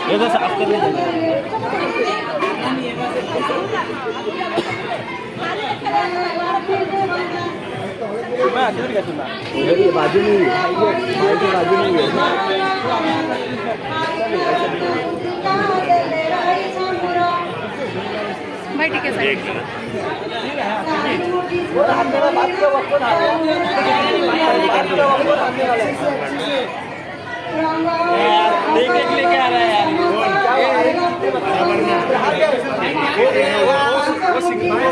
ये तो साफ कर लेते मैं किधर गया तुम उधर ही बाजू में ही है बाजू में ही भाई ठीक है देख लेके आ रहा है यार वो सिग्नल